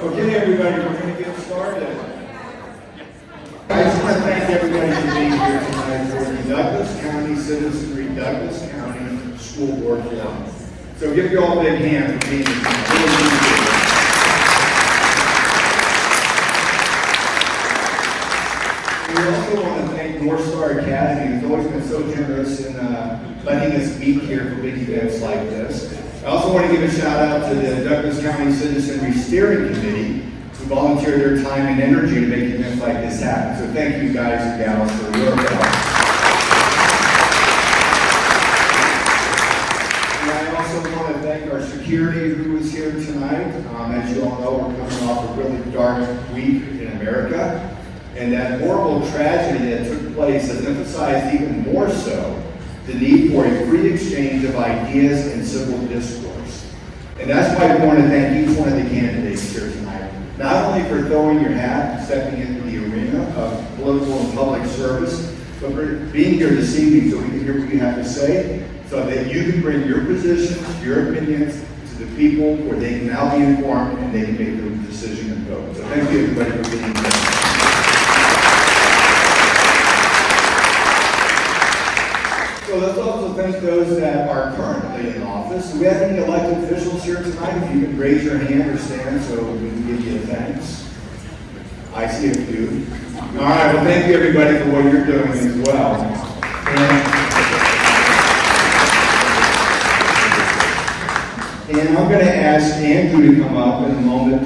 Okay, everybody, we're going to get started. I just want to thank everybody for being here tonight for the Douglas County Citizenry Douglas County School Board Forum. So give you all a big hand for being here. We also want to thank North Star Academy, who's always been so generous in letting us meet here for big events like this. I also want to give a shout out to the Douglas County Citizenry Steering Committee, who volunteer their time and energy to make events like this happen. So thank you guys and gals for your help. And I also want to thank our security who is here tonight. As you all know, we're coming off a really dark week in America. And that horrible tragedy that took place has emphasized even more so the need for a free exchange of ideas and civil discourse. And that's why we want to thank each one of the candidates here tonight, not only for throwing your hat and stepping into the arena of political and public service, but for being here this evening so we can hear what you have to say, so that you can bring your positions, your opinions to the people where they can now be informed and they can make their decision and vote. So thank you everybody for being here. So let's also thank those that are currently in office. Do we have any elected officials here tonight? If you can raise your hand or stand so we can give you a thanks. I see a few. All right, well thank you everybody for what you're doing as well. And I'm going to ask Andrew to come up in a moment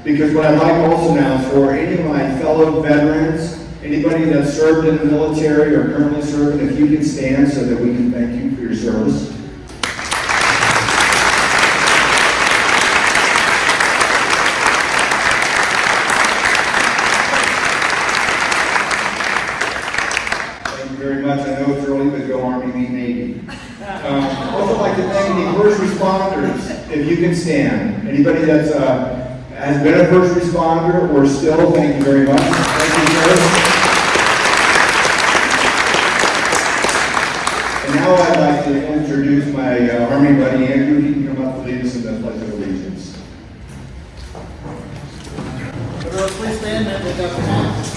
because what I'd like also now is for any of my fellow veterans, anybody that served in the military or currently serving, if you can stand so that we can thank you for your service. Thank you very much. I know it's early, but go Army, meet Navy. Also like to thank the first responders, if you can stand. Anybody that's has been a first responder or still, thank you very much. Thank you, sir. And now I'd like to introduce my Army buddy, Andrew. He can come up and lead us in the Pledge of Allegiance. Deborah, please stand and lift up your hands.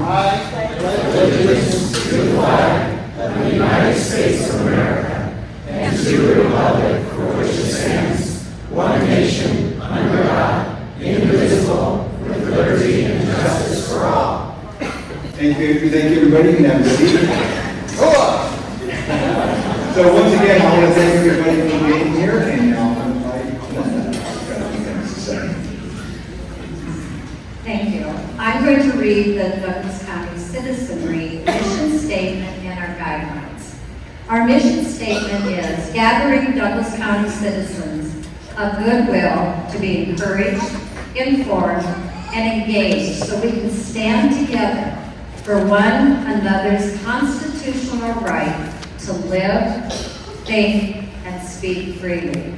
I pledge allegiance to the flag of the United States of America and to the republic for which it stands, one nation, under God, indivisible, with liberty and justice for all. Thank you, everybody. You can have a seat. So once again, I want to thank everybody for being here, and I'll invite Thank you. I'm going to read the Douglas County Citizenry mission statement and our guidelines. Our mission statement is gathering Douglas County citizens of goodwill to be encouraged, informed, and engaged so we can stand together for one another's constitutional right to live, think, and speak freely.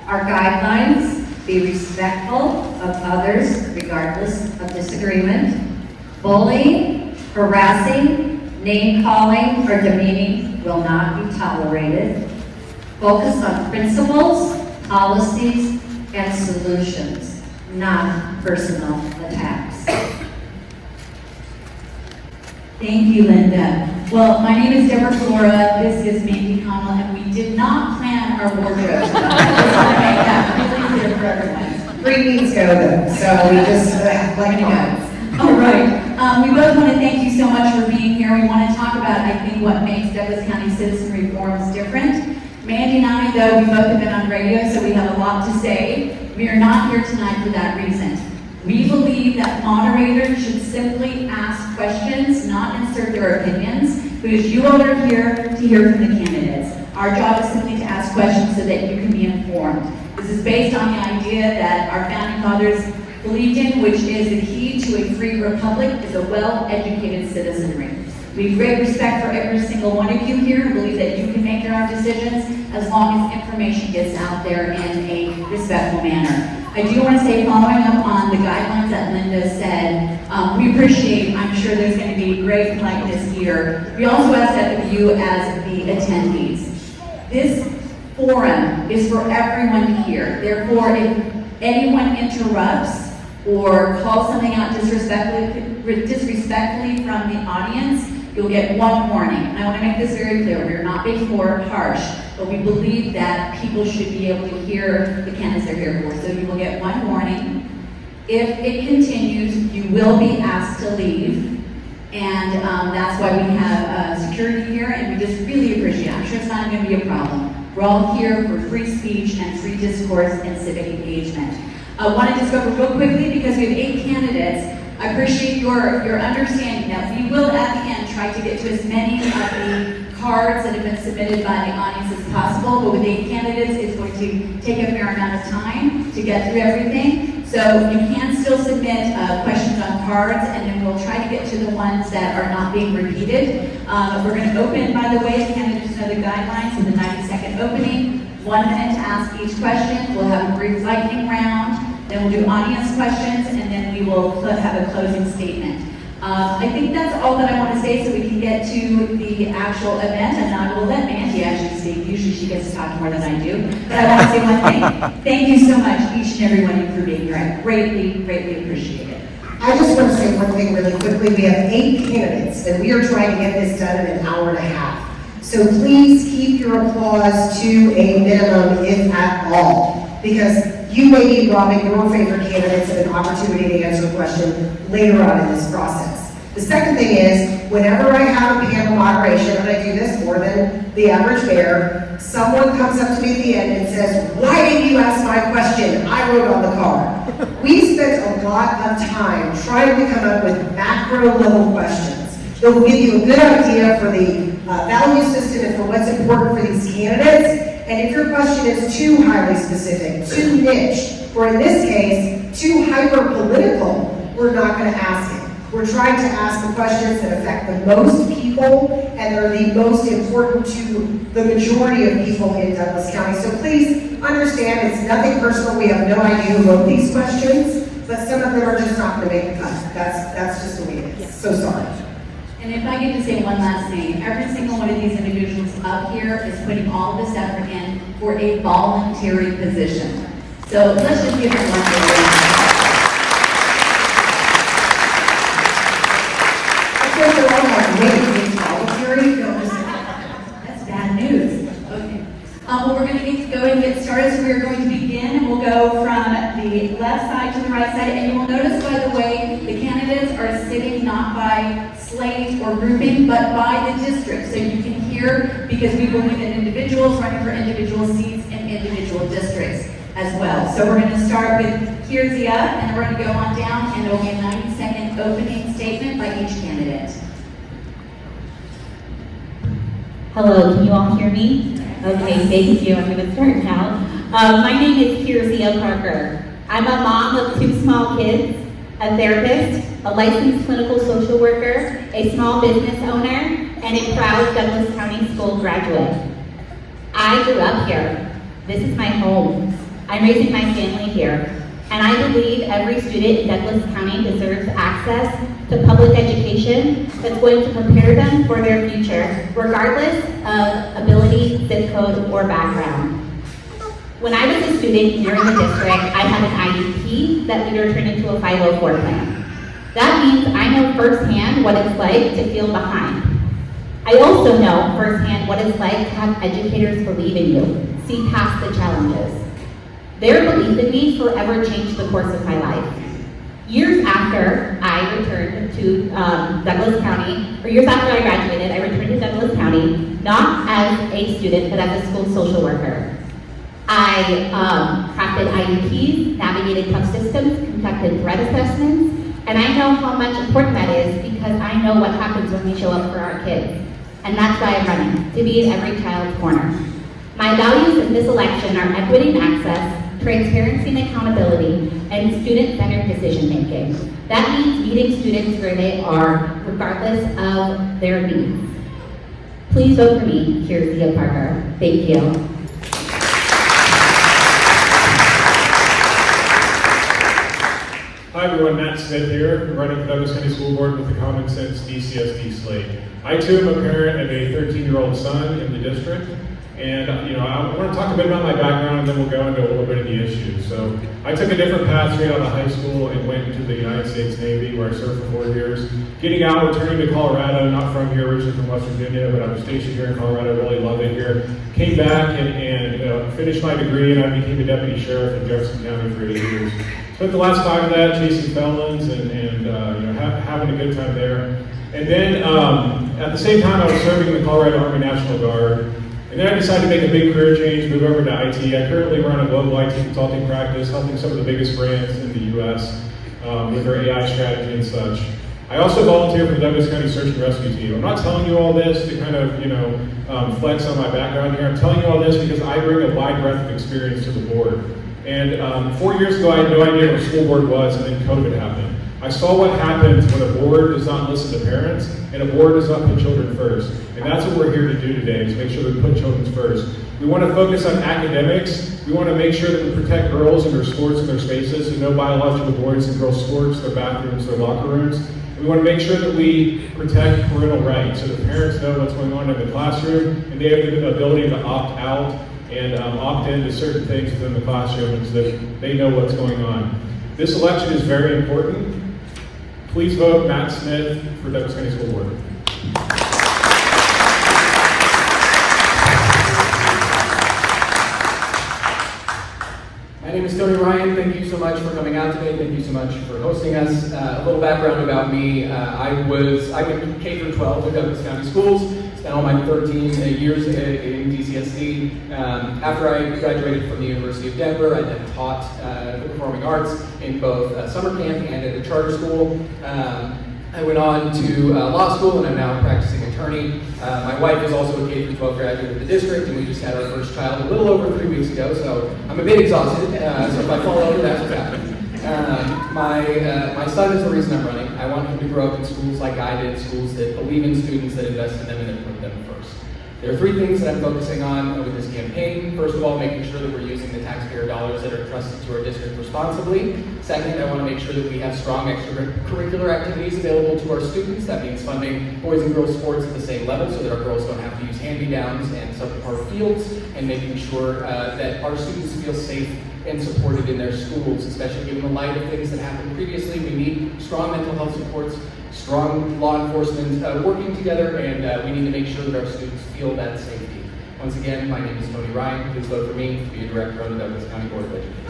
Our guidelines: be respectful of others regardless of disagreement. Bullying, harassing, name-calling, or demeaning will not be tolerated. Focus on principles, policies, and solutions, not personal attacks. Thank you, Linda. Well, my name is Deborah, Flora. This is Mandy, Connell, and we did not plan our wardrobe. I just want to make that really clear for everyone. Green means go though, so we just like to go. All right. We both want to thank you so much for being here. We want to talk about, I think, what makes Douglas County Citizenry Forums different. Mandy and I, though, we both have been on radio, so we have a lot to say. We are not here tonight for that reason. We believe that moderators should simply ask questions, not insert their opinions, because you all are here to hear from the candidates. Our job is simply to ask questions so that you can be informed. This is based on the idea that our founding fathers believed in, which is the key to a free republic is a well-educated citizenry. We have great respect for every single one of you here and believe that you can make your own decisions as long as information gets out there in a respectful manner. I do want to say, following up on the guidelines that Linda said, we appreciate, I'm sure there's going to be great politeness here. We also ask that of you as the attendees. This forum is for everyone to hear. Therefore, if anyone interrupts or calls something out disrespectfully from the audience, you'll get one warning. And I want to make this very clear. We're not being harsh, but we believe that people should be able to hear the candidates they're here for. So you will get one warning. If it continues, you will be asked to leave. And that's why we have security here, and we just really appreciate it. I'm sure it's not going to be a problem. We're all here for free speech and free discourse and civic engagement. I want to just go over real quickly because we have 8 candidates. I appreciate your understanding that we will at the end try to get to as many of the cards that have been submitted by the audience as possible, but with 8 candidates, it's going to take a fair amount of time to get through everything. So you can still submit questions on cards, and then we'll try to get to the ones that are not being repeated. We're going to open, by the way, the candidates know the guidelines in the 90-second opening. 1 minute to ask each question. We'll have a brief lightning round. Then we'll do audience questions, and then we will have a closing statement. I think that's all that I want to say so we can get to the actual event, and I will let Mandy actually speak. Usually she gets to talk more than I do. But I want to say one thing. Thank you so much, each and every one of you, for being here. I greatly, greatly appreciate it. I just want to say one thing really quickly. We have 8 candidates, and we are trying to get this done in an hour and a half. So please keep your applause to a minimum, if at all, because you may be robbing your favorite candidates of an opportunity to answer a question later on in this process. The second thing is, whenever I have a panel moderation, and I do this more than the average mayor, someone comes up to me at the end and says, "Why didn't you ask my question? I wrote on the card." We spent a lot of time trying to come up with macro level questions that will give you a good idea for the value system and for what's important for these candidates. And if your question is too highly specific, too niche, or in this case, too hyper-political, we're not going to ask it. We're trying to ask the questions that affect the most people and are the most important to the majority of people in Douglas County. So please understand, it's nothing personal. We have no idea who wrote these questions, but some of them are just not going to make the cut. That's just the way it is. So sorry. And if I get to say one last thing, every single one of these individuals up here is putting all of this effort in for a voluntary position. So let's just give them one more. They're all like, wait, it's voluntary? No, That's bad news. Okay. Well, we're going to go and get started. So we're going to begin, and we'll go from the left side to the right side. And you will notice, by the way, the candidates are sitting not by slate or grouping, but by the district. So you can hear, because we believe in individuals running for individual seats in individual districts as well. So we're going to start with Kyrzia, and we're going to go on down, and it'll be a 90-second opening statement by each candidate. Hello, can you all hear me? Okay, thank you. I'm going to start now. My name is Kyrzia Parker. I'm a mom of 2 small kids, a therapist, a licensed clinical social worker, a small business owner, and a proud Douglas County School graduate. I grew up here. This is my home. I'm raising my family here. And I believe every student in Douglas County deserves access to public education that's going to prepare them for their future, regardless of ability, zip code, or background. When I was a student here in the district, I had an IEP that later turned into a 504 plan. That means I know firsthand what it's like to feel behind. I also know firsthand what it's like to have educators believe in you, see past the challenges. Their belief in me forever changed the course of my life. Years after I returned to Douglas County, or years after I graduated, I returned to Douglas County, not as a student, but as a school social worker. I crafted IEPs, navigated tough systems, conducted threat assessments, and I know how much important that is because I know what happens when we show up for our kids. And that's why I'm running, to be in every child's corner. My values in this election are equity and access, transparency and accountability, and student-centered decision-making. That means meeting students where they are, regardless of their needs. Please vote for me, Kyrzia Parker. Thank you. Hi everyone, Matt Smith here, running for Douglas County School Board with the Common Sense DCSD slate. I too am a parent of a 13-year-old son in the district. And I want to talk a bit about my background, and then we'll go into a little bit of the issues. So I took a different path straight out of high school and went into the United States Navy, where I served for 4 years. Getting out, returning to Colorado, not from here, originally from West Virginia, but I was stationed here in Colorado, really love it here. Came back and finished my degree, and I became a deputy sheriff in Jefferson County for 8 years. Spent the last 5 of that chasing felons and having a good time there. And then at the same time, I was serving in the Colorado Army National Guard. And then I decided to make a big career change, move over to IT. I currently run a global IT consulting practice, helping some of the biggest brands in the U.S. With their AI strategy and such. I also volunteer for the Douglas County Search and Rescue Team. I'm not telling you all this to kind of, flex on my background here. I'm telling you all this because I bring a wide breadth of experience to the board. And 4 years ago, I had no idea what a school board was, and then COVID happened. I saw what happens when a board does not listen to parents, and a board does not put children first. And that's what we're here to do today, is make sure that we put children first. We want to focus on academics. We want to make sure that we protect girls and their sports and their spaces, so no biological boys and girls' sports, their bathrooms, their locker rooms. And we want to make sure that we protect parental rights, so that parents know what's going on in the classroom, and they have the ability to opt out and opt into certain things within the classroom so that they know what's going on. This election is very important. Please vote Matt Smith for Douglas County School Board. My name is Tony Ryan. Thank you so much for coming out today. Thank you so much for hosting us. A little background about me. I went K through 12 at Douglas County Schools. Spent all my 13 years in DCC. After I graduated from the University of Denver, I then taught the performing arts in both summer camp and at a charter school. I went on to law school, and I'm now a practicing attorney. My wife is also a K through 12 graduate of the district, and we just had our first child a little over 3 weeks ago, so I'm a bit exhausted. So if I fall over, that's what's happening. My son is the reason I'm running. I want him to grow up in schools like I did, schools that believe in students, that invest in them, and that put them first. There are 3 things that I'm focusing on with this campaign. First of all, making sure that we're using the taxpayer dollars that are entrusted to our district responsibly. Second, I want to make sure that we have strong extracurricular activities available to our students. That means funding boys and girls sports at the same level so that our girls don't have to use hand-me-downs and subpar fields, and making sure that our students feel safe and supported in their schools, especially given the light of things that happened previously. We need strong mental health supports, strong law enforcement working together, and we need to make sure that our students feel that safety. Once again, my name is Tony Ryan. Please vote for me to be a director on the Douglas County Board of Education.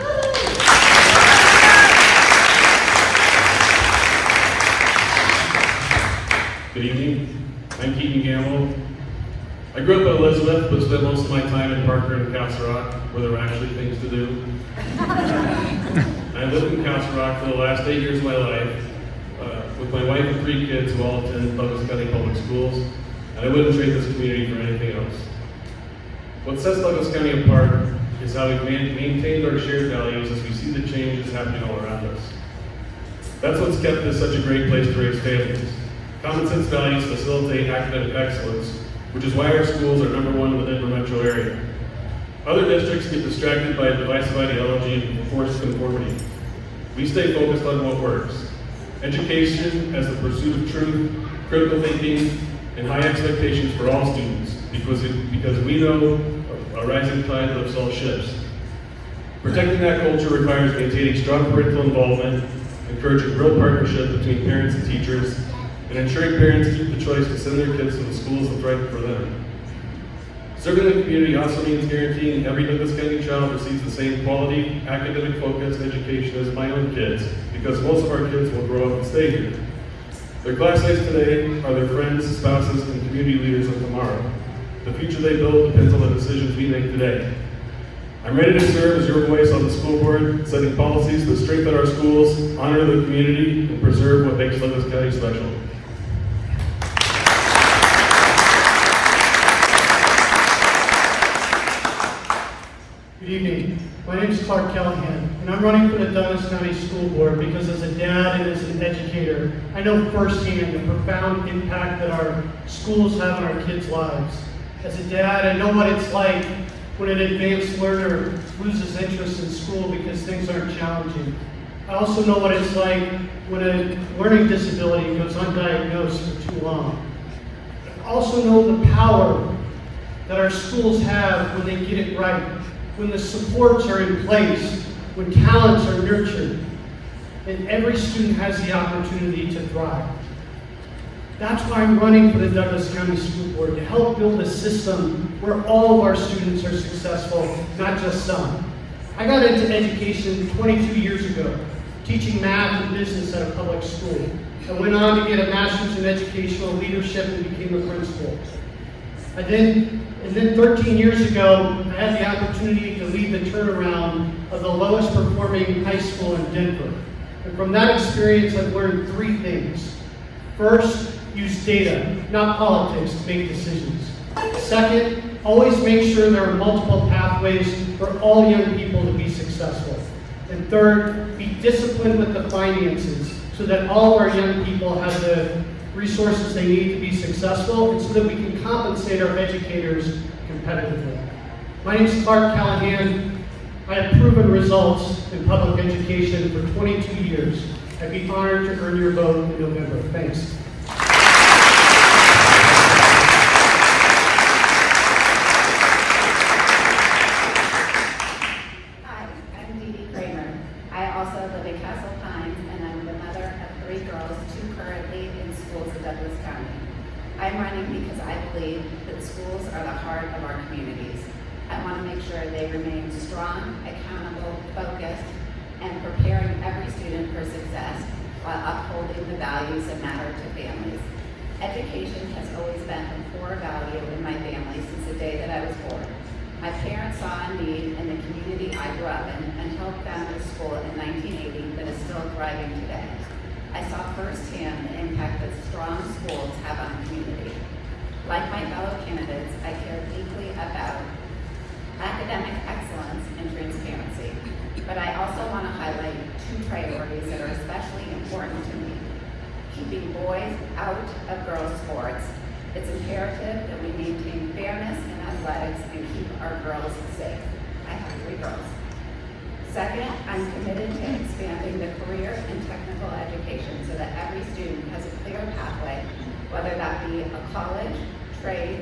Good evening. I'm Keaton Gambill. I grew up in Elizabeth, but spent most of my time in Parker and Castle Rock, where there were actually things to do. I lived in Castle Rock for the last 8 years of my life, with my wife and 3 kids who all attend Douglas County Public Schools, and I wouldn't trade this community for anything else. What sets Douglas County apart is how we've maintained our shared values as we see the changes happening all around us. That's what's kept this such a great place to raise families. Common sense values facilitate academic excellence, which is why our schools are #1 within the metro area. Other districts get distracted by divisive ideology and forced conformity. We stay focused on what works. Education as the pursuit of truth, critical thinking, and high expectations for all students, because we know a rising tide lifts all ships. Protecting that culture requires maintaining strong parental involvement, encouraging real partnership between parents and teachers, and ensuring parents keep the choice to send their kids to the schools that's right for them. Serving the community also means guaranteeing every Douglas County child receives the same quality, academic-focused education as my own kids, because most of our kids will grow up and stay here. Their classmates today are their friends, spouses, and community leaders of tomorrow. The future they build depends on the decisions we make today. I'm ready to serve as your voice on the school board, setting policies that strengthen our schools, honor the community, and preserve what makes Douglas County special. Good evening. My name is Callahan, and I'm running for the Douglas County School Board because as a dad and as an educator, I know firsthand the profound impact that our schools have on our kids' lives. As a dad, I know what it's like when an advanced learner loses interest in school because things aren't challenging. I also know what it's like when a learning disability goes undiagnosed for too long. I also know the power that our schools have when they get it right, when the supports are in place, when talents are nurtured, and every student has the opportunity to thrive. That's why I'm running for the Douglas County School Board, to help build a system where all of our students are successful, not just some. I got into education 22 years ago, teaching math and business at a public school. I went on to get a master's in educational leadership and became a principal. And then 13 years ago, I had the opportunity to lead the turnaround of the lowest performing high school in Denver. And from that experience, I've learned three things. First, use data, not politics, to make decisions. Second, always make sure there are multiple pathways for all young people to be successful. And third, be disciplined with the finances so that all of our young people have the resources they need to be successful, and so that we can compensate our educators competitively. My name is Clark Callahan. I have proven results in public education for 22 years. I'd be honored to earn your vote in November. Thanks. Hi, I'm Dede Kramer. I also live in Castle Pines, and I'm the mother of 3 girls, 2 currently in schools in Douglas County. I'm running because I believe that schools are the heart of our communities. I want to make sure they remain strong, accountable, focused, and preparing every student for success while upholding the values that matter to families. Education has always been a core value in my family since the day that I was born. My parents saw a need in the community I grew up in and helped found a school in 1980 that is still thriving today. I saw firsthand the impact that strong schools have on the community. Like my fellow candidates, I care deeply about academic excellence and transparency. But I also want to highlight 2 priorities that are especially important to me. Keeping boys out of girls' sports. It's imperative that we maintain fairness in athletics and keep our girls safe. I have 3 girls. Second, I'm committed to expanding the career and technical education so that every student has a clear pathway, whether that be a college, trade,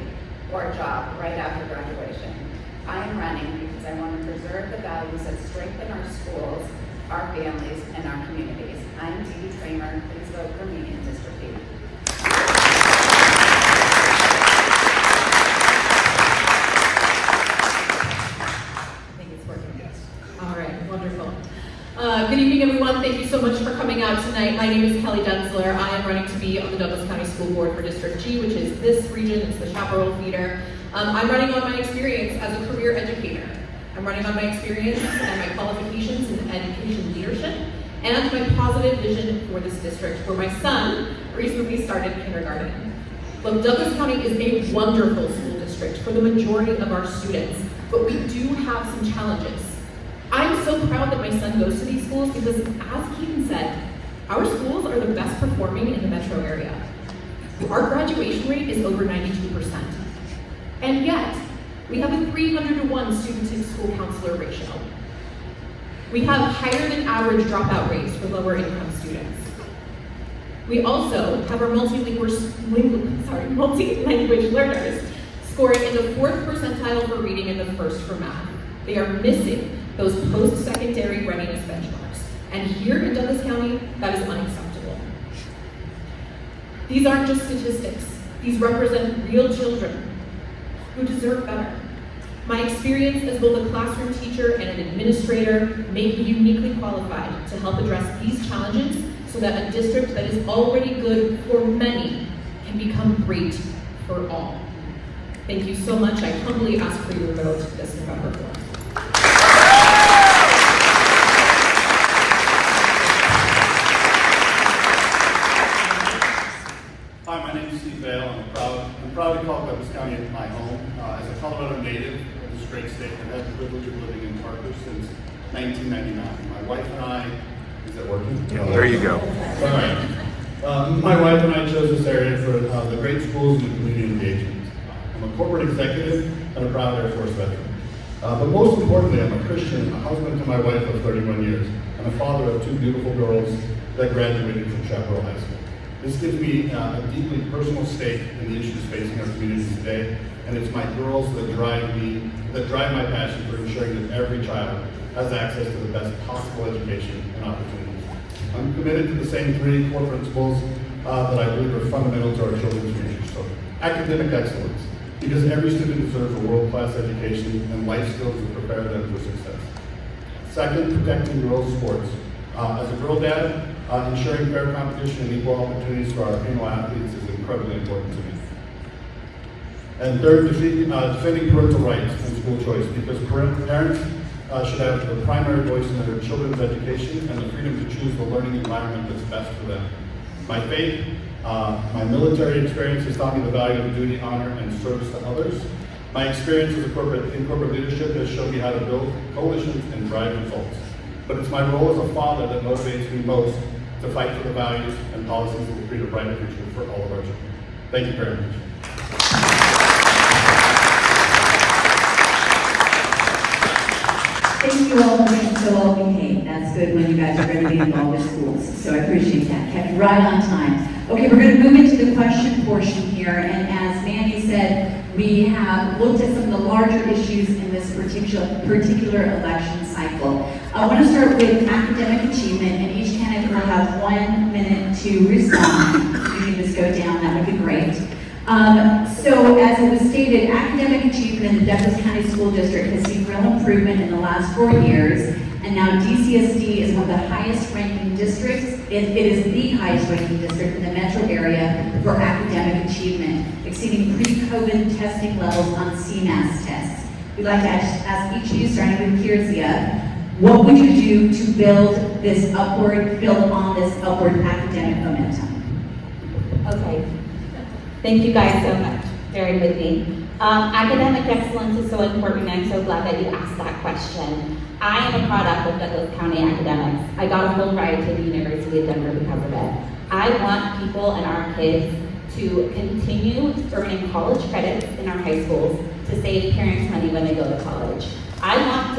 or a job right after graduation. I am running because I want to preserve the values that strengthen our schools, our families, and our communities. I'm Dede Kramer. Please vote for me in District 8. All right, wonderful. Good evening, everyone. Thank you so much for coming out tonight. My name is Denzler. I am running to be on the Douglas County School Board for District G, which is this region. It's the Chaparral feeder. I'm running on my experience as a career educator. I'm running on my experience and my qualifications in education leadership and my positive vision for this district, where my son recently started kindergarten. Look, Douglas County is a wonderful school district for the majority of our students, but we do have some challenges. I'm so proud that my son goes to these schools because, as Keaton said, our schools are the best performing in the metro area. Our graduation rate is over 92%. And yet, we have a 300-to-1 student-to-school counselor ratio. We have higher than average dropout rates for lower income students. We also have our multi-language learners scoring in the 4th percentile for reading and the 1st for math. They are missing those post-secondary readiness benchmarks. And here in Douglas County, that is unacceptable. These aren't just statistics. These represent real children who deserve better. My experience as both a classroom teacher and an administrator made me uniquely qualified to help address these challenges so that a district that is already good for many can become great for all. Thank you so much. I humbly ask for your vote this November 4th. Hi, my name is Vail. I'm proud to call Douglas County my home. As a Colorado native of this great state, I've had the privilege of living in Parker since 1999. My wife and I, is that working? Yeah, there you go. All right. My wife and I chose this area for the great schools and the community engagement. I'm a corporate executive and a proud Air Force veteran. But most importantly, I'm a Christian, a husband to my wife of 31 years, and a father of 2 beautiful girls that graduated from Chaparral High School. This gives me a deeply personal stake in the issues facing our community today, and it's my girls that drive my passion for ensuring that every child has access to the best possible education and opportunities. I'm committed to the same three core principles that I believe are fundamental to our children's future. So, academic excellence, because every student deserves a world-class education and life skills that prepare them for success. Second, protecting girls' sports. As a girl dad, ensuring fair competition and equal opportunities for our female athletes is incredibly important to me. And third, defending parental rights and school choice, because parents should have the primary voice in their children's education and the freedom to choose the learning environment that's best for them. My faith, my military experience has taught me the value of duty, honor, and service to others. My experience in corporate leadership has shown me how to build coalitions and drive results. But it's my role as a father that motivates me most to fight for the values and policies that will create a brighter future for all of our children. Thank you very much. Thank you all for being so well behaved. That's good when you guys are going to be involved with schools. So I appreciate that. Kept you right on time. Okay, we're going to move into the question portion here. And as Mandy said, we have looked at some of the larger issues in this particular election cycle. I want to start with academic achievement, and each candidate will have 1 minute to respond. If you can just go down, that would be great. So as it was stated, academic achievement in the Douglas County School District has seen real improvement in the last 4 years, and now DCSD is one of the highest ranking districts. It is the highest ranking district in the metro area for academic achievement, exceeding pre-COVID testing levels on CMAS tests. We'd like to ask each of you, starting with Kyrzia, what would you do to build on this upward academic momentum? Okay. Thank you guys so much. Bearing with me. Academic excellence is so important. I'm so glad that you asked that question. I am a product of Douglas County academics. I got a full ride to the University of Denver because of it. I want people and our kids to continue earning college credits in our high schools to save parents money when they go to college. I want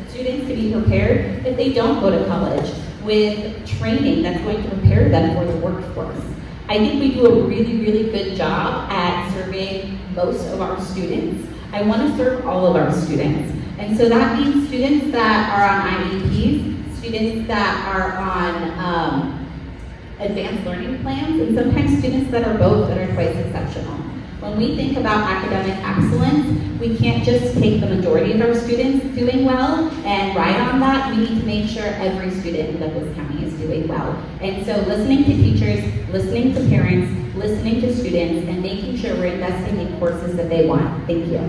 students to be prepared if they don't go to college with training that's going to prepare them for the workforce. I think we do a really, really good job at serving most of our students. I want to serve all of our students. And so that means students that are on IEPs, students that are on advanced learning plans, and sometimes students that are both that are twice exceptional. When we think about academic excellence, we can't just take the majority of our students doing well and ride on that. We need to make sure every student in Douglas County is doing well. And so listening to teachers, listening to parents, listening to students, and making sure we're investing in courses that they want. Thank you.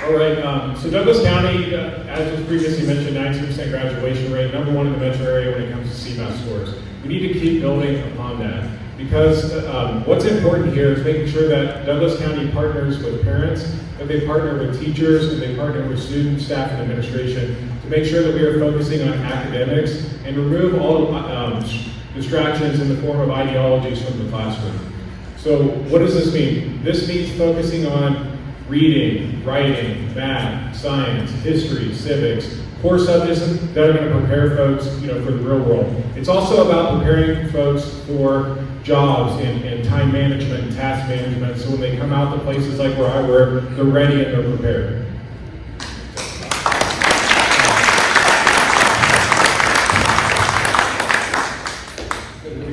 All right, so Douglas County, as was previously mentioned, 90% graduation rate, #1 in the metro area when it comes to CMAS scores. We need to keep building upon that because what's important here is making sure that Douglas County partners with parents, that they partner with teachers, and they partner with students, staff, and administration to make sure that we are focusing on academics and remove all distractions in the form of ideologies from the classroom. So what does this mean? This means focusing on reading, writing, math, science, history, civics, core subjects that are going to prepare folks, for the real world. It's also about preparing folks for jobs and time management and task management, so when they come out to places like where I work, they're ready and they're prepared.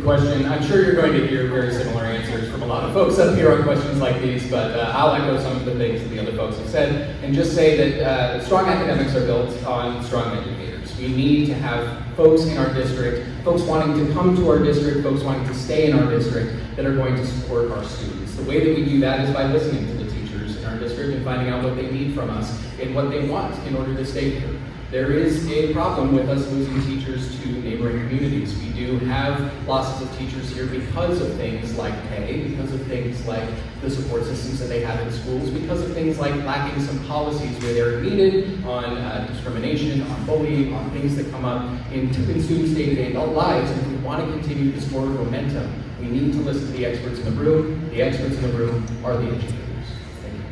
Question. I'm sure you're going to hear very similar answers from a lot of folks up here on questions like these, but I'll echo some of the things that the other folks have said and just say that strong academics are built on strong educators. We need to have folks in our district, folks wanting to come to our district, folks wanting to stay in our district that are going to support our students. The way that we do that is by listening to the teachers in our district and finding out what they need from us and what they want in order to stay here. There is a problem with us losing teachers to neighboring communities. We do have losses of teachers here because of things like pay, because of things like the support systems that they have in schools, because of things like lacking some policies where they're needed on discrimination, on bullying, on things that come up in students' day-to-day adult lives. And if we want to continue this forward momentum, we need to listen to the experts in the room. The experts in the room are the educators. Thank you.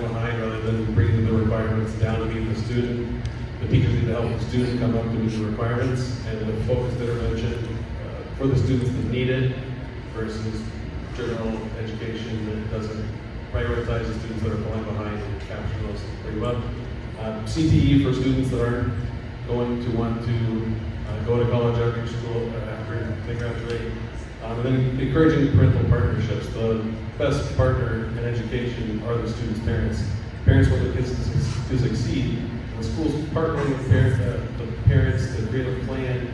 falling behind rather than bringing the requirements down to meet the student. The teachers need to help the student come up to meet the requirements, and the focused intervention for the students that need it versus general education that doesn't prioritize the students that are falling behind and capture those pretty well. CTE for students that aren't going to want to go to college after school, after they graduate. And then encouraging parental partnerships. The best partner in education are the students' parents. Parents want their kids to succeed. The school's partnering with the parents to create a plan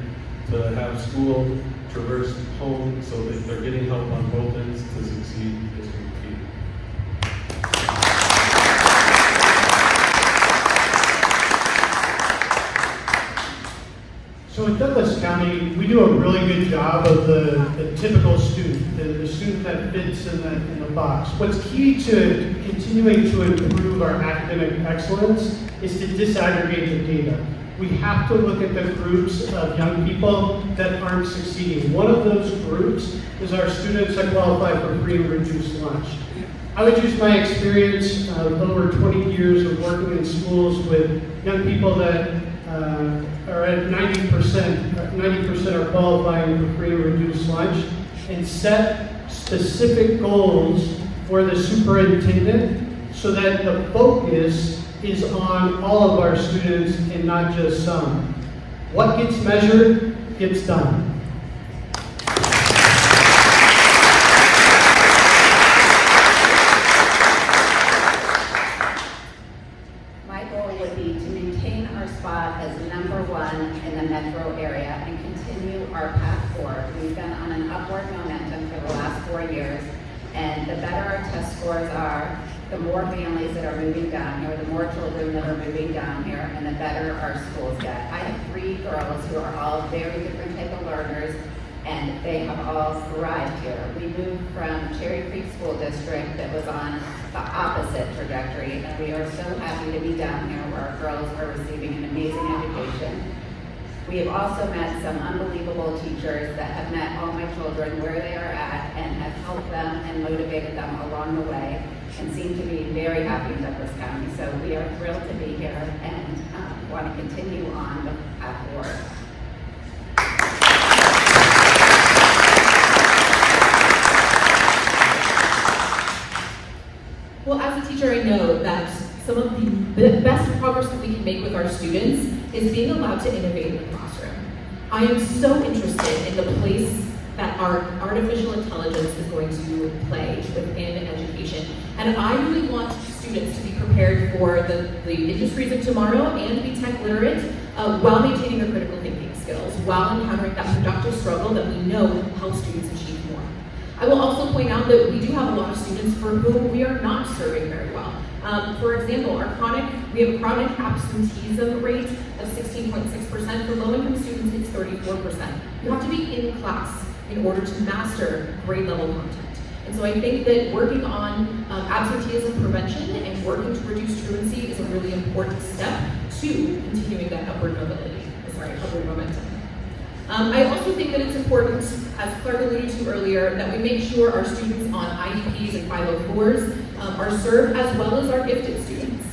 to have school traverse home so that they're getting help on both ends to succeed is key. So in Douglas County, we do a really good job of the typical student, the student that fits in the box. What's key to continuing to improve our academic excellence is to disaggregate the data. We have to look at the groups of young people that aren't succeeding. One of those groups is our students that qualify for free and reduced lunch. I would use my experience of over 20 years of working in schools with young people that are at 90% are qualifying for free and reduced lunch, and set specific goals for the superintendent so that the focus is on all of our students and not just some. What gets measured gets done. My goal would be to maintain our spot as #1 in the metro area and continue our path forward. We've been on an upward momentum for the last 4 years, and the better our test scores are, the more families that are moving down here, the more children that are moving down here, and the better our schools get. I have 3 girls who are all very different type of learners, and they have all thrived here. We moved from Cherry Creek School District that was on the opposite trajectory, and we are so happy to be down here where our girls are receiving an amazing education. We have also met some unbelievable teachers that have met all my children where they are at and have helped them and motivated them along the way and seem to be very happy in Douglas County. So we are thrilled to be here and want to continue on the path forward. Well, as a teacher, I know that some of the best progress that we can make with our students is being allowed to innovate in the classroom. I am so interested in the place that our artificial intelligence is going to play within education. And I really want students to be prepared for the industries of tomorrow and be tech literate while maintaining their critical thinking skills, while encountering that productive struggle that we know helps students achieve more. I will also point out that we do have a lot of students for whom we are not serving very well. For example, we have a chronic absenteeism rate of 16.6%. For low-income students, it's 34%. You have to be in class in order to master grade level content. And so I think that working on absenteeism prevention and working to reduce truancy is a really important step to continuing that upward momentum. I also think that it's important, as Clark alluded to earlier, that we make sure our students on IEPs and 504s are served as well as our gifted students.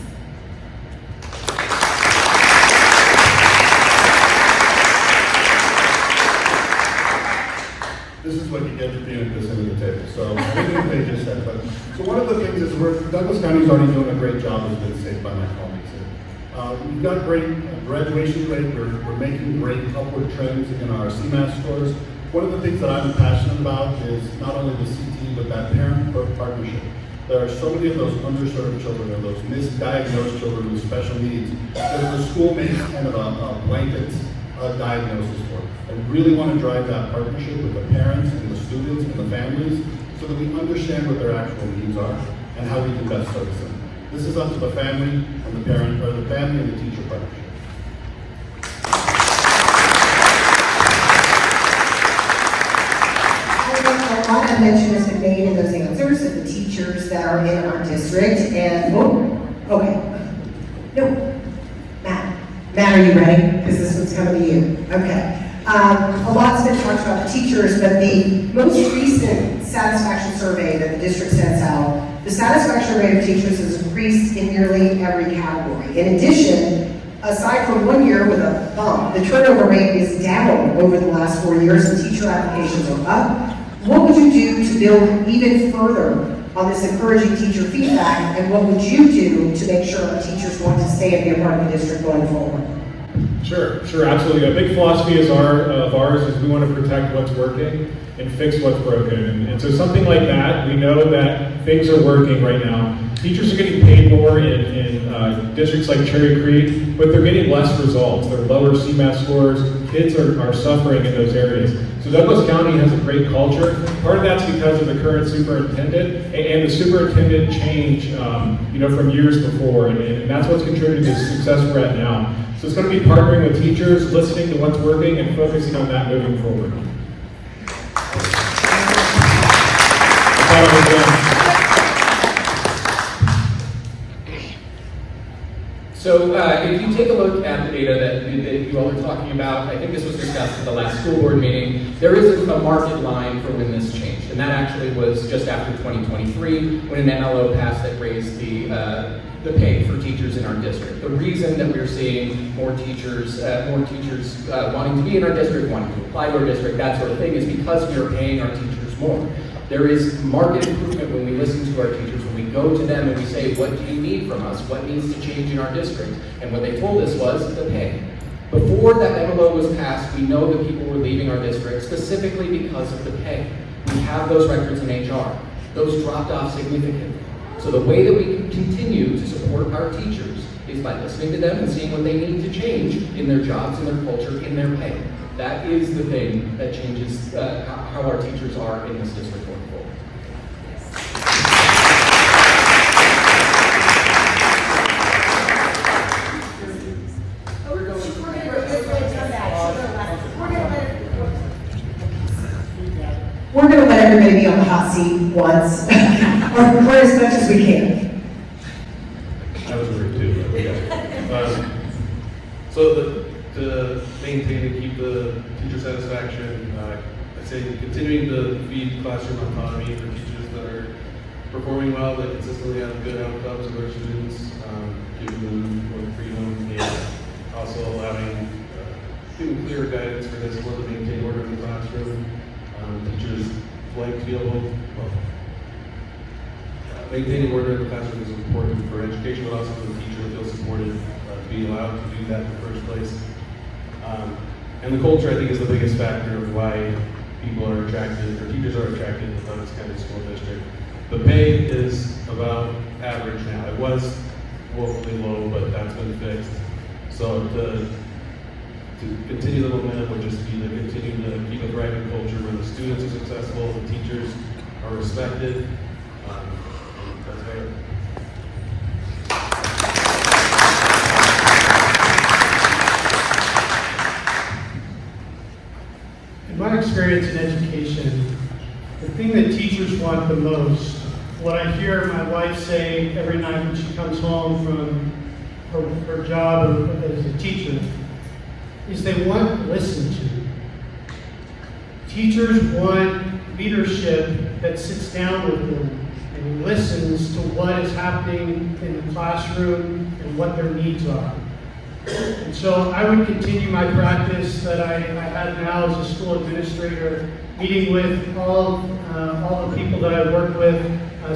This is what you get for being at this end of the table. So everything they just said. But so one of the things is Douglas County is already doing a great job, as been said by my colleagues here. We've got great graduation rate. We're making great upward trends in our CMAS scores. One of the things that I'm passionate about is not only the CT, but that parent partnership. There are so many of those underserved children or those misdiagnosed children with special needs that the school makes kind of a blanket diagnosis for. I really want to drive that partnership with the parents and the students and the families so that we understand what their actual needs are and how we can best service them. This is up to the family and the parent, or the family and the teacher partnership. A lot of mention has been made in those answers of the teachers that are in our district, and, Matt, are you ready? Because this one's coming to you. Okay. A lot's been talked about the teachers, but the most recent satisfaction survey that the district sends out the satisfaction rate of teachers has increased in nearly every category. In addition, aside from 1 year with a bump, the turnover rate is down over the last 4 years and teacher applications are up. What would you do to build even further on this encouraging teacher feedback, and what would you do to make sure our teachers want to stay and be a part of the district going forward? Sure, absolutely. A big philosophy of ours is we want to protect what's working and fix what's broken. And so something like that, we know that things are working right now. Teachers are getting paid more in districts like Cherry Creek, but they're getting less results. They're lower CMAS scores. Kids are suffering in those areas. So Douglas County has a great culture. Part of that's because of the current superintendent and the superintendent change, from years before, and that's what's contributed to the success we're at now. So it's going to be partnering with teachers, listening to what's working, and focusing on that moving forward. So if you take a look at the data that you all are talking about, I think this was discussed at the last school board meeting, there is a market line for when this changed. And that actually was just after 2023, when an MLO passed that raised the pay for teachers in our district. The reason that we're seeing more teachers wanting to be in our district, wanting to apply to our district, that sort of thing, is because we are paying our teachers more. There is market improvement when we listen to our teachers, when we go to them and we say, what do you need from us? What needs to change in our district? And what they told us was the pay. Before that MLO was passed, we know that people were leaving our district specifically because of the pay. We have those records in HR. Those dropped off significantly. So the way that we can continue to support our teachers is by listening to them and seeing what they need to change in their jobs, in their culture, in their pay. That is the thing that changes how our teachers are in this district going forward. We're going to let everybody be on the hot seat once, or as much as we can. I was worried too, but yeah. So to maintain and keep the teacher satisfaction, I'd say continuing to feed classroom autonomy for teachers that are performing well, that consistently have good outcomes of their students, giving them more freedom, and also allowing giving clear guidance for discipline to maintain order in the classroom. Teachers like to be able, maintaining order in the classroom is important for education, but also for the teacher to feel supported, to be allowed to do that in the first place. And the culture, I think, is the biggest factor of why people are attracted, or teachers are attracted to the Douglas County School District. The pay is about average now. It was woefully low, but that's been fixed. So to continue the momentum would just be to continue to keep a thriving culture where the students are successful, the teachers are respected. That's fair. In my experience in education, the thing that teachers want the most, what I hear my wife say every night when she comes home from her job as a teacher, is they want listened to. Teachers want leadership that sits down with them and listens to what is happening in the classroom and what their needs are. And so I would continue my practice that I have now as a school administrator, meeting with all the people that I work with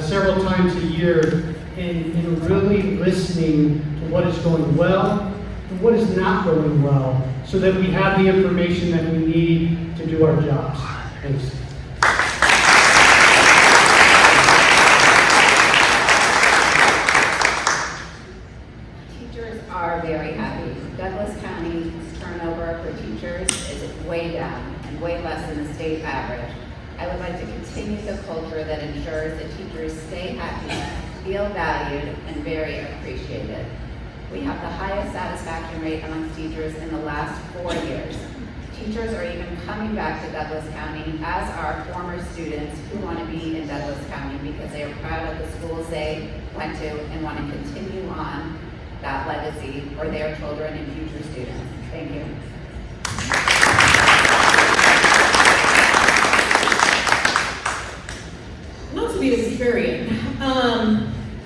several times a year and really listening to what is going well and what is not going well, so that we have the information that we need to do our jobs. Thanks. Teachers are very happy. Douglas County's turnover for teachers is way down and way less than the state average. I would like to continue the culture that ensures that teachers stay happy, feel valued, and very appreciated. We have the highest satisfaction rate amongst teachers in the last 4 years. Teachers are even coming back to Douglas County, as are former students who want to be in Douglas County because they are proud of the schools they went to and want to continue on that legacy for their children and future students. Thank you. Not to be a contrarian,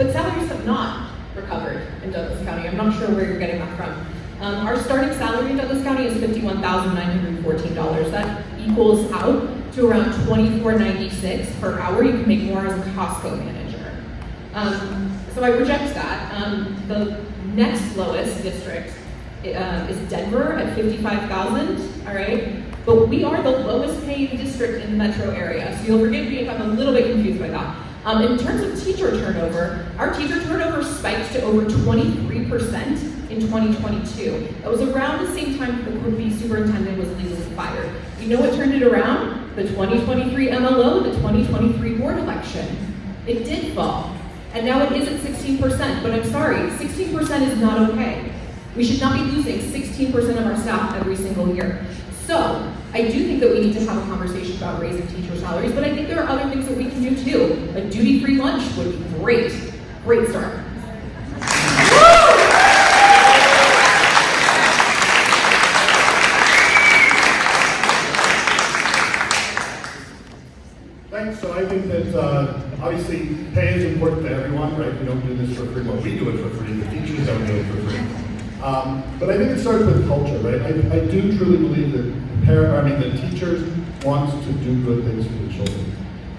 but salaries have not recovered in Douglas County. I'm not sure where you're getting that from. Our starting salary in Douglas County is $51,914. That equals out to around $24.96 per hour. You can make more as a Costco manager. So I reject that. The next lowest district is Denver at $55,000, all right? But we are the lowest paying district in the metro area, so you'll forgive me if I'm a little bit confused by that. In terms of teacher turnover, our teacher turnover spiked to over 23% in 2022. That was around the same time the would-be superintendent was legally fired. You know what turned it around? The 2023 MLO, the 2023 board election. It did fall. And now it is at 16%, but I'm sorry, 16% is not okay. We should not be losing 16% of our staff every single year. So, I do think that we need to have a conversation about raising teacher salaries, but I think there are other things that we can do too. A duty-free lunch would be great. Great start. Thanks. So I think that obviously pay is important to everyone, right? We don't do this for free. Well, we do it for free. The teachers don't do it for free. But I think it starts with culture, right? I do truly believe that the teachers want to do good things for the children.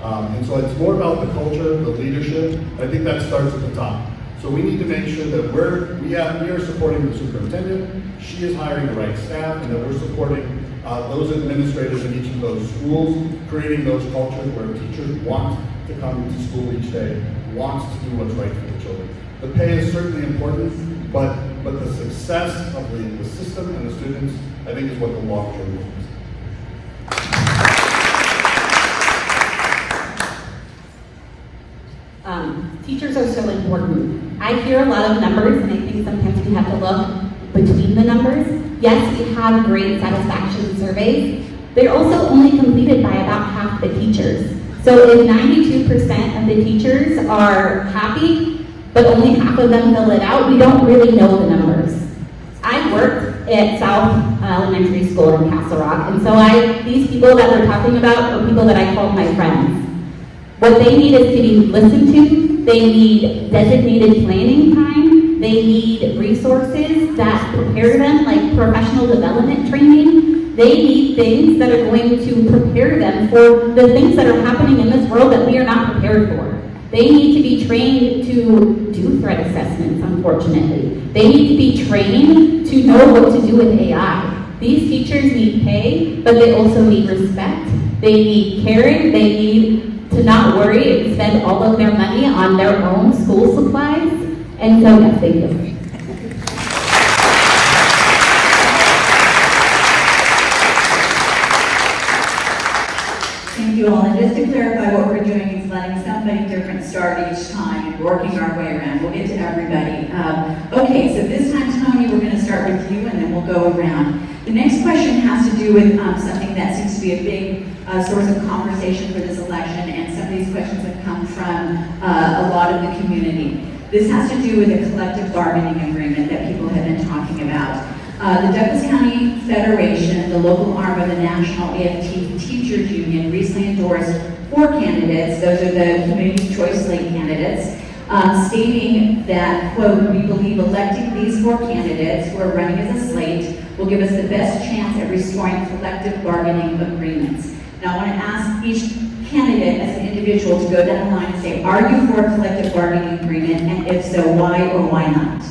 And so it's more about the culture, the leadership. I think that starts at the top. So we need to make sure that we are supporting the superintendent, she is hiring the right staff, and that we're supporting those administrators in each of those schools, creating those cultures where teachers want to come to school each day, want to do what's right for the children. The pay is certainly important, but the success of the system and the students, I think, is what the long-term goal is. Teachers are so important. I hear a lot of numbers, and I think sometimes we have to look between the numbers. Yes, we have great satisfaction surveys. They're also only completed by about half the teachers. So if 92% of the teachers are happy, but only half of them fill it out, we don't really know the numbers. I work at South Elementary School in Castle Rock, and so these people that we're talking about are people that I call my friends. What they need is to be listened to. They need designated planning time. They need resources that prepare them, like professional development training. They need things that are going to prepare them for the things that are happening in this world that we are not prepared for. They need to be trained to do threat assessments, unfortunately. They need to be trained to know what to do with AI. These teachers need pay, but they also need respect. They need caring. They need to not worry and spend all of their money on their own school supplies. And so, yes, thank you. Thank you all. And just to clarify, what we're doing is letting somebody different start each time and working our way around. We'll get to everybody. Okay, so this time, Tony, we're going to start with you, and then we'll go around. The next question has to do with something that seems to be a big source of conversation for this election, and some of these questions have come from a lot of the community. This has to do with a collective bargaining agreement that people have been talking about. The Douglas County Federation, the local arm of the National AFT Teachers Union, recently endorsed 4 candidates. Those are the Community Choice Slate candidates, stating that, quote, "We believe electing these 4 candidates who are running as a slate will give us the best chance at restoring collective bargaining agreements." Now, I want to ask each candidate as an individual to go down the line and say, are you for a collective bargaining agreement? And if so, why or why not?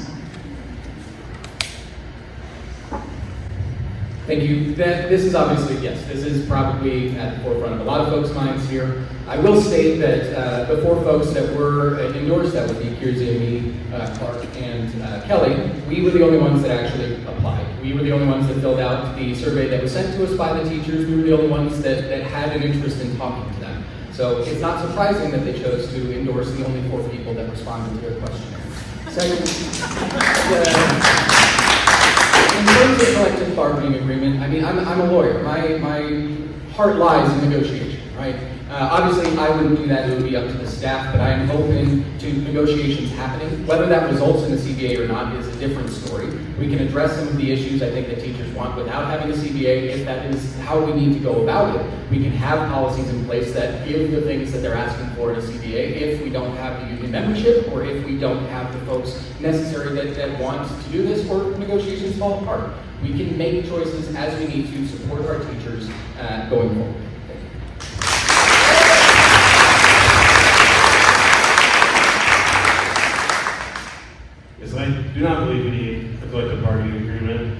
Thank you. This is obviously, yes, this is probably at the forefront of a lot of folks' minds here. I will state that the 4 folks that were endorsed, that would be Kyrzia, me, Clark, and Kelly, we were the only ones that actually applied. We were the only ones that filled out the survey that was sent to us by the teachers. We were the only ones that had an interest in talking to them. So it's not surprising that they chose to endorse the only 4 people that responded to their questionnaire. Second, in terms of collective bargaining agreement, I mean, I'm a lawyer. My heart lies in negotiation, right? Obviously, I wouldn't do that, it would be up to the staff, but I am open to negotiations happening. Whether that results in a CBA or not is a different story. We can address some of the issues I think that teachers want without having a CBA, if that is how we need to go about it. We can have policies in place that give the things that they're asking for in a CBA if we don't have the union membership, or if we don't have the folks necessary that want to do this, or negotiations fall apart. We can make choices as we need to support our teachers going forward. Yes, I do not believe we need a collective bargaining agreement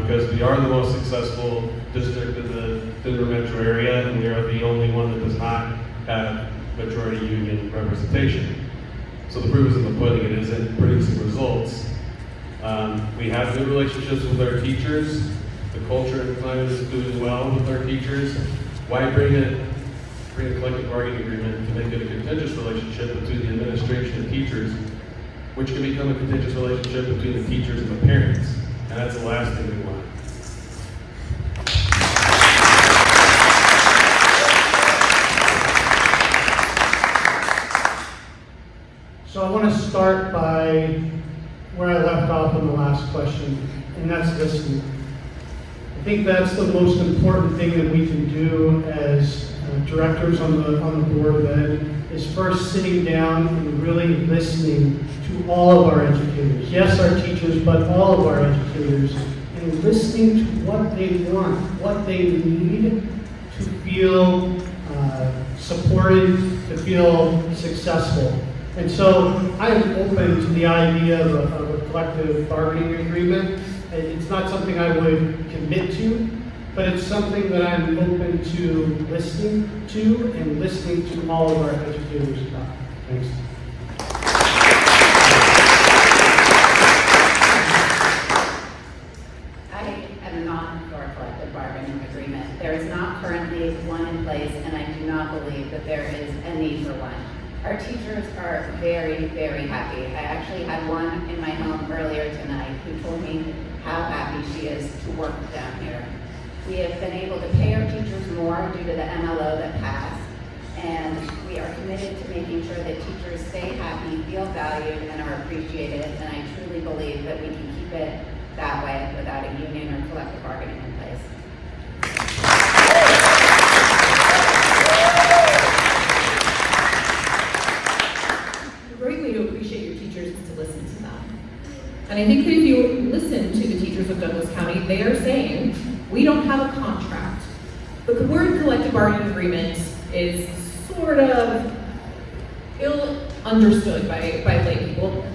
because we are the most successful district in the Denver metro area, and we are the only one that does not have majority union representation. So the proof is in the pudding. It isn't producing results. We have good relationships with our teachers. The culture and climate is doing well with our teachers. Why bring a collective bargaining agreement to make it a contentious relationship between the administration and teachers, which can become a contentious relationship between the teachers and the parents? And that's the last thing we want. So I want to start by where I left off in the last question, and that's listening. I think that's the most important thing that we can do as directors on the board then, is first sitting down and really listening to all of our educators. Yes, our teachers, but all of our educators, and listening to what they want, what they need to feel supported, to feel successful. And so I'm open to the idea of a collective bargaining agreement. It's not something I would commit to, but it's something that I'm open to listening to and listening to all of our educators about. Thanks. I am not for a collective bargaining agreement. There is not currently one in place, and I do not believe that there is a need for one. Our teachers are very, very happy. I actually had one in my home earlier tonight who told me how happy she is to work down here. We have been able to pay our teachers more due to the MLO that passed, and we are committed to making sure that teachers stay happy, feel valued, and are appreciated, and I truly believe that we can keep it that way without a union or collective bargaining in place. Great way to appreciate your teachers is to listen to them. And I think that if you listen to the teachers of Douglas County, they are saying, we don't have a contract. The word collective bargaining agreement is sort of ill understood by lay people.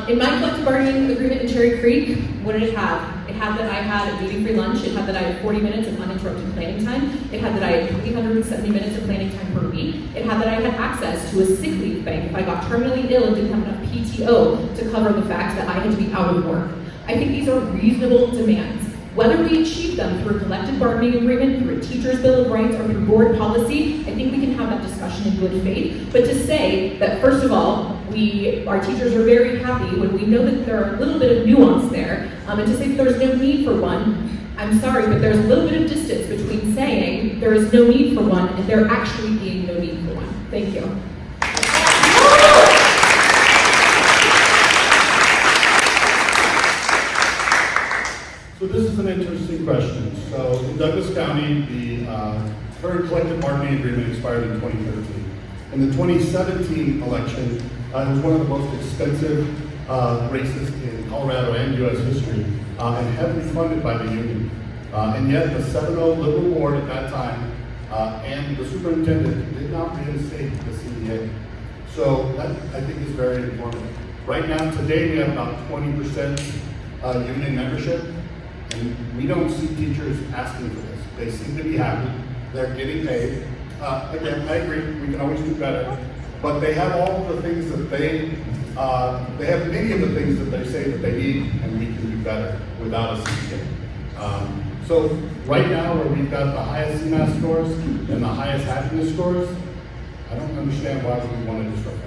In my collective bargaining agreement in Cherry Creek, what did it have? It had that I had a duty-free lunch. It had that I had 40 minutes of uninterrupted planning time. It had that I had 370 minutes of planning time per week. It had that I had access to a sick leave bank if I got terminally ill and didn't have enough PTO to cover the fact that I had to be out of work. I think these are reasonable demands. Whether we achieve them through a collective bargaining agreement, through a teacher's bill of rights, or through board policy, I think we can have that discussion in good faith. But to say that, first of all, our teachers are very happy when we know that there are a little bit of nuance there, and to say that there's no need for one, I'm sorry, but there's a little bit of distance between saying there is no need for one and there actually being no need for one. Thank you. So this is an interesting question. So in Douglas County, the current collective bargaining agreement expired in 2013. In the 2017 election, it was one of the most expensive races in Colorado and U.S. history, and heavily funded by the union. And yet the 7-0 Liberal board at that time and the superintendent did not reinstate the CBA. So that, I think, is very important. Right now, today, we have about 20% union membership. And we don't see teachers asking for this. They seem to be happy. They're getting paid. Again, I agree, we can always do better. But they have all the things that they have many of the things that they say that they need, and we can do better without a CBA. So right now, where we've got the highest CMAS scores and the highest happiness scores, I don't understand why we want to disrupt that.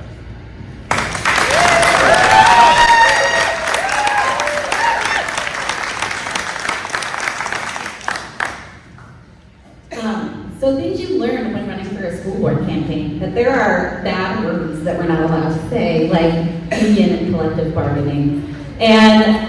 So things you learn when running for a school board. campaign that there are bad words that we're not allowed to say, like union and collective bargaining. And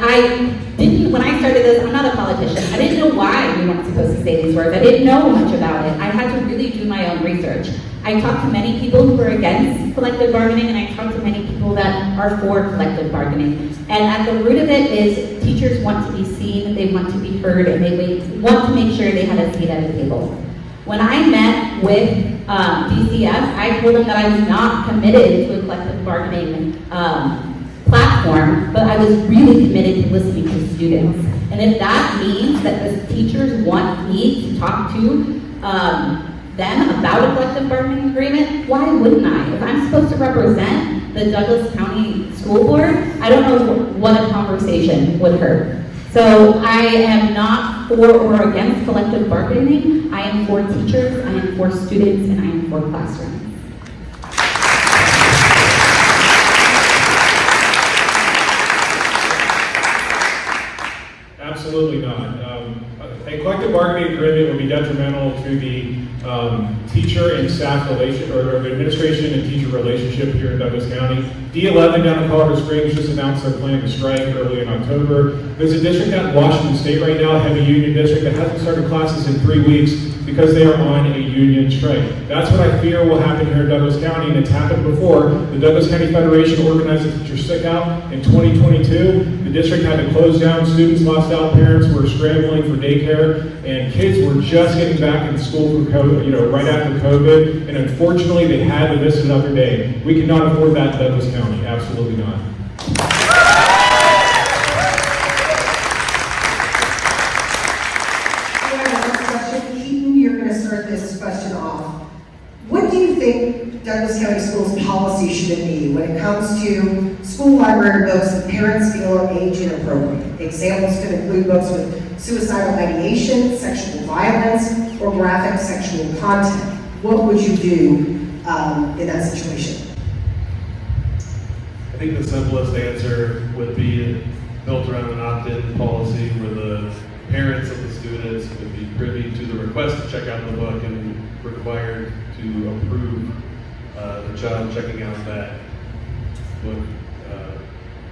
when I started this, I'm not a politician. I didn't know why we weren't supposed to say these words. I didn't know much about it. I had to really do my own research. I talked to many people who are against collective bargaining, and I talked to many people that are for collective bargaining. And at the root of it is teachers want to be seen, they want to be heard, and they want to make sure they have a seat at the table. When I met with DCS, I told them that I was not committed to a collective bargaining platform, but I was really committed to listening to students. And if that means that the teachers want me to talk to them about a collective bargaining agreement, why wouldn't I? If I'm supposed to represent the Douglas County School Board, I don't know what a conversation would hurt. So I am not for or against collective bargaining. I am for teachers, I am for students, and I am for classrooms. Absolutely not. A collective bargaining agreement would be detrimental to the teacher and staff relation, or the administration and teacher relationship here in Douglas County. D11 down in Colorado Springs just announced their plan to strike early in October. There's a district out in Washington State right now, a heavy union district, that hasn't started classes in 3 weeks because they are on a union strike. That's what I fear will happen here in Douglas County, and it's happened before. The Douglas County Federation organized a teacher sick out in 2022. The district had to close down, students lost out, parents were scrambling for daycare, and kids were just getting back in school for COVID, right after COVID, and unfortunately they had to miss another day. We cannot afford that in Douglas County, absolutely not. Keaton, you're going to start this question off. What do you think Douglas County Schools policy should be when it comes to school library books that parents feel are age inappropriate? Examples could include books with suicidal ideation, sexual violence, or graphic sexual content. What would you do in that situation? I think the simplest answer would be built around an opt-in policy where the parents of the students would be privy to the request to check out the book and required to approve the child checking out that book.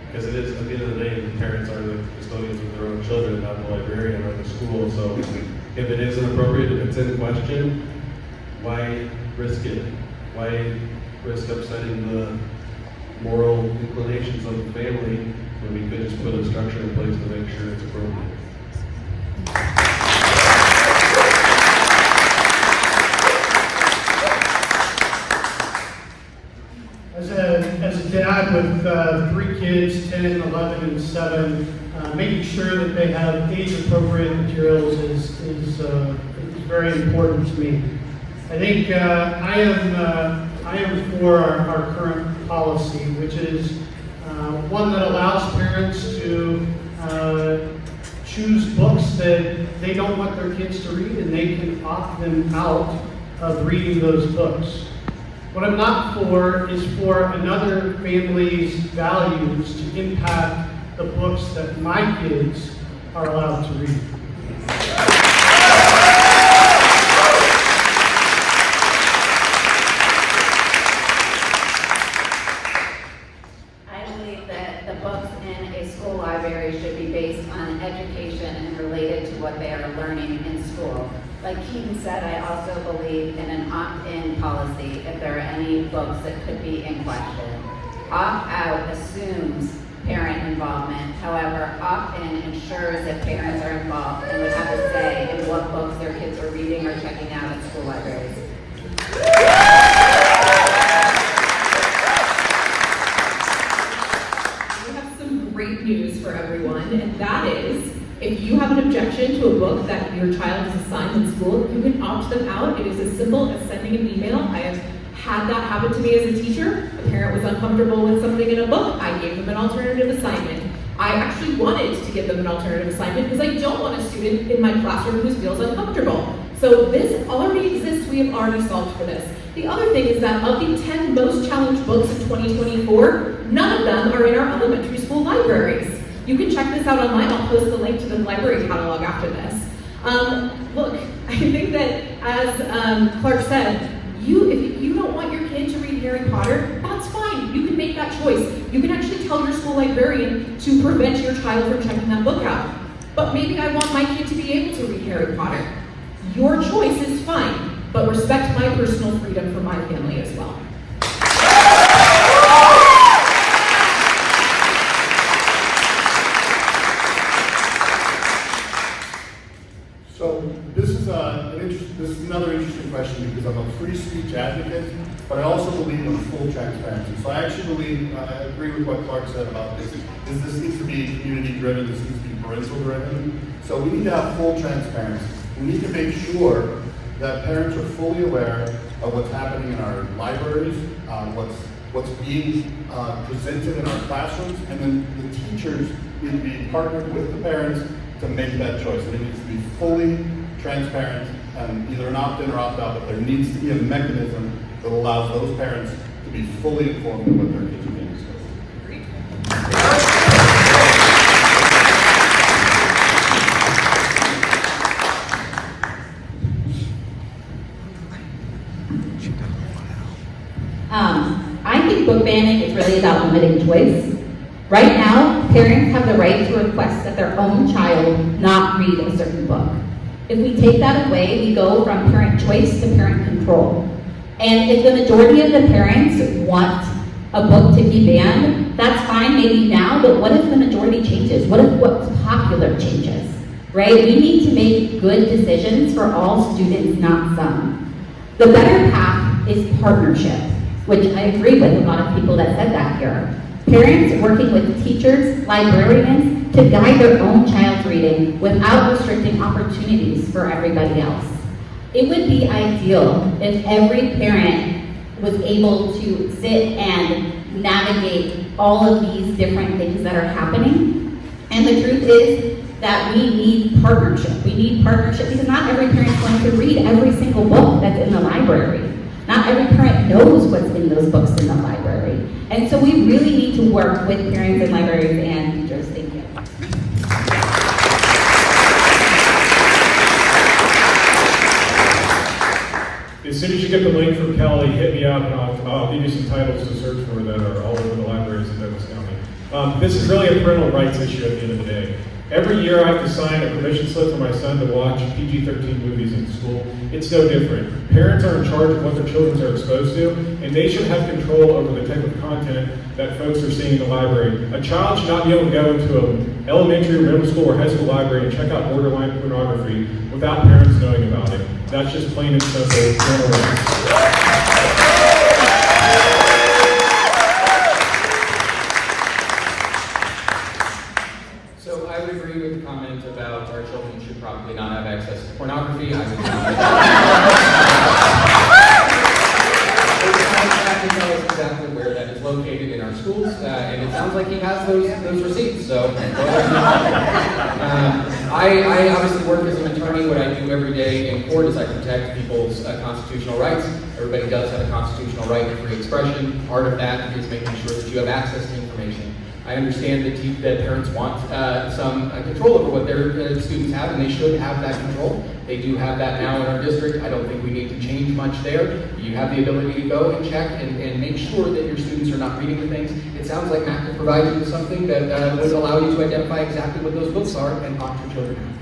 Because it is, at the end of the day, the parents are the custodians of their own children, not the librarian or the school. So if it is inappropriate, if it's in question, why risk it? Why risk upsetting the moral inclinations of the family when we could just put a structure in place to make sure it's appropriate? As a dad with 3 kids, 10, 11, and 7, making sure that they have age-appropriate materials is very important to me. I think I am for our current policy, which is one that allows parents to choose books that they don't want their kids to read, and they can opt them out of reading those books. What I'm not for is for another family's values to impact the books that my kids are allowed to read. I believe that the books in a school library should be based on education and related to what they are learning in school. Like Keaton said, I also believe in an opt-in policy if there are any books that could be in question. Opt-out assumes parent involvement. However, opt-in ensures that parents are involved and would have a say in what books their kids are reading or checking out in school libraries. We have some great news for everyone, and that is, if you have an objection to a book that your child is assigned in school, you can opt them out. It is as simple as sending an email. I have had that happen to me as a teacher. A parent was uncomfortable with something in a book. I gave them an alternative assignment. I actually wanted to give them an alternative assignment because I don't want a student in my classroom who feels uncomfortable. So this already exists. We have already solved for this. The other thing is that of the 10 most challenged books of 2024, none of them are in our elementary school libraries. You can check this out online. I'll post the link to the library catalog after this. Look, I think that as Clark said, if you don't want Potter, that's fine. You can make that choice. You can actually tell your school librarian to prevent your child from checking that book out. But maybe I want my kid to be able to read Harry Potter. Your choice is fine, but respect my personal freedom for my family as well. So this is another interesting question because I'm a free speech advocate, but I also believe in full transparency. So I actually believe, I agree with what Clark said about this needs to be community driven, this needs to be parental driven. So we need to have full transparency. We need to make sure that parents are fully aware of what's happening in our libraries, what's being presented in our classrooms, and then the teachers need to be partnered with the parents to make that choice. And it needs to be fully transparent and either an opt-in or opt-out, but there needs to be a mechanism that allows those parents to be fully informed of what their kids are being exposed to. I think book banning is really about limiting choice. Right now, parents have the right to request that their own child not read a certain book. If we take that away, we go from parent choice to parent control. And if the majority of the parents want a book to be banned, that's fine maybe now, but what if the majority changes? What if what's popular changes, right? We need to make good decisions for all students, not some. The better path is partnership, which I agree with a lot of people that said that here. Parents working with teachers, librarians, to guide their own child's reading without restricting opportunities for everybody else. It would be ideal if every parent was able to sit and navigate all of these different things that are happening. And the truth is that we need partnership. We need partnership because not every parent is going to read every single book that's in the library. Not every parent knows what's in those books in the library. And so we really need to work with parents and librarians and teachers. Thank you. As soon as you get the link from Kelly, hit me up and I'll give you some titles to search for that are all over the libraries in Douglas County. This is really a parental rights issue at the end of the day. Every year I have to sign a permission slip for my son to watch PG-13 movies in school. It's no different. Parents are in charge of what their children are exposed to, and they should have control over the type of content that folks are seeing in the library. A child should not be able to go into an elementary or middle school or high school library and check out borderline pornography without parents knowing about it. That's just plain and simple parental rights. So I would agree with the comment about our children should probably not have access to pornography. I would not tell us exactly where that is located in our schools, and it sounds like he has those receipts. So I obviously work as an attorney. What I do every day in court is I protect people's constitutional rights. Everybody does have a constitutional right to free expression. Part of that is making sure that you have access to information. I understand that parents want some control over what their students have, and they should have that control. They do have that now in our district. I don't think we need to change much there. You have the ability to go and check and make sure that your students are not reading the things. It sounds like Mac could provide you with something that would allow you to identify exactly what those books are and opt your children out.